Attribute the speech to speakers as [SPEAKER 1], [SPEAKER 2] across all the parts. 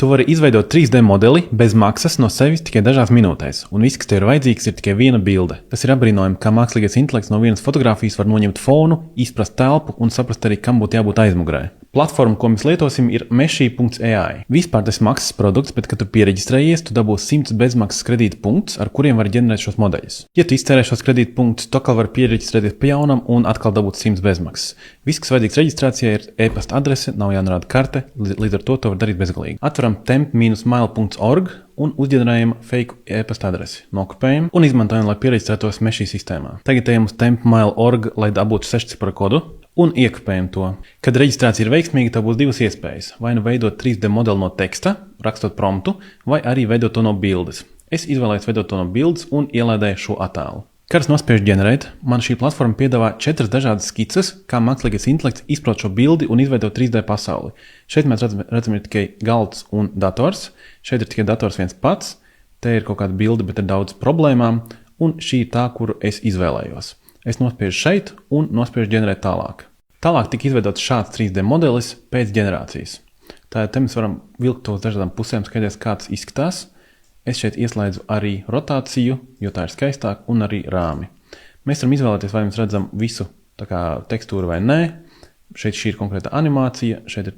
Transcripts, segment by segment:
[SPEAKER 1] Tu vari izveidot 3D modeli bez maksas no sevis tikai dažās minūtēs, un viss, kas tev ir vajadzīgs, ir tikai viena bilde. Tas ir apbrīnojami, kā mākslīgais intelekts no vienas fotogrāfijas var noņemt fonu, izprast telpu un saprast arī, kam būtu jābūt aizmugurē. Platforma, ko mēs lietosim, ir Meshi.ai. Vispār tas ir maksas produkts, bet, kad tu piereģistrējies, tu dabūsi 100 bezmaksas kredīta punktus, ar kuriem var ģenerēt šos modeļus. Ja tu iztērē šos kredīta punktus, tu atkal vari piereģistrēties pa jaunam un atkal dabūt 100 bezmaksas. Viss, kas vajadzīgs reģistrācijai, ir e-pasta adrese, nav jānorāda karte, līdz ar to var darīt bezgalīgi. Atveram temp-mile.org un uzģenerējam fake e-pasta adresi, nokopējam un izmantojam, lai piereģistrētos Meshi sistēmā. Tagad ejam uz temp-mile.org, lai dabūtu 6-cipara kodu un iekopējam to. Kad reģistrācija ir veiksmīga, tev būs divas iespējas. Vai nu veidot 3D modeli no teksta, rakstot promptu, vai arī veidot to no bildes. Es izvēlējos veidot to no bildes un ielādēju šo attēlu. Kad es nospiežu ģenerēt, man šī platforma piedāvā 4 dažādas skices, kā mākslīgais intelekts izprot šo bildi un izveidot 3D pasauli. Šeit mēs redzam ir tikai galds un dators, šeit ir tikai dators viens pats, te ir kaut kāda bilde, bet ir daudz problēmām, un šī ir tā, kuru es izvēlējos. Es nospiežu šeit un nospiežu ģenerēt tālāk. Tālāk tika izveidots šāds 3D modelis pēc ģenerācijas. Tātad te mēs varam vilkt to uz dažādām pusēm, skatīties, kā tas izskatās. Es šeit ieslēdzu arī rotāciju, jo tā ir skaistāk, un arī rāmi. Mēs varam izvēlēties, vai mēs redzam visu tā kā tekstūru vai nē. Šeit šī ir konkrēta animācija, šeit ir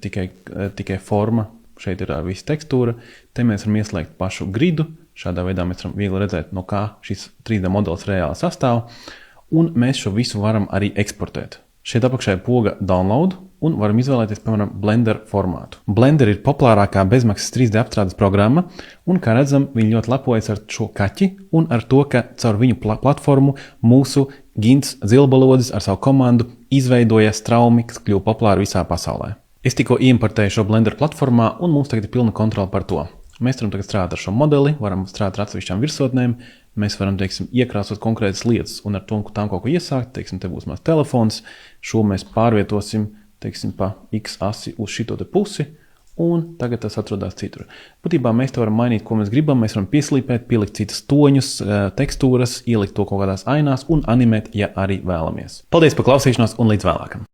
[SPEAKER 1] tikai forma, šeit ir visa tekstūra. Te mēs varam ieslēgt pašu gridu. Šādā veidā mēs varam viegli redzēt, no kā šis 3D modelis reāli sastāv. Un mēs šo visu varam arī eksportēt. Šeit apakšā ir poga download un varam izvēlēties, piemēram, Blender formātu. Blender ir populārākā bezmaksas 3D apstrādes programma, un, kā redzam, viņi ļoti lepojas ar šo kaķi un ar to, ka caur viņu platformu mūsu Gints Zilbalodis ar savu komandu izveidoja straumi, kas kļuva populāri visā pasaulē. Es tikko importēju šo Blender platformā, un mums tagad ir pilna kontrola par to. Mēs varam tagad strādāt ar šo modeli, varam strādāt ar atsevišķām virsotnēm, mēs varam, iekrāsot konkrētas lietas un ar tām kaut ko iesākt, te būs mans telefons, šo mēs pārvietosim, pa X asi uz šito te pusi, un tagad tas atrodas citur. Būtībā mēs te varam mainīt, ko mēs gribam, mēs varam pieslīpēt, pielikt citas toņus, tekstūras, ielikt to kaut kādās ainās un animēt, ja arī vēlamies. Paldies par klausīšanos un līdz vēlākam!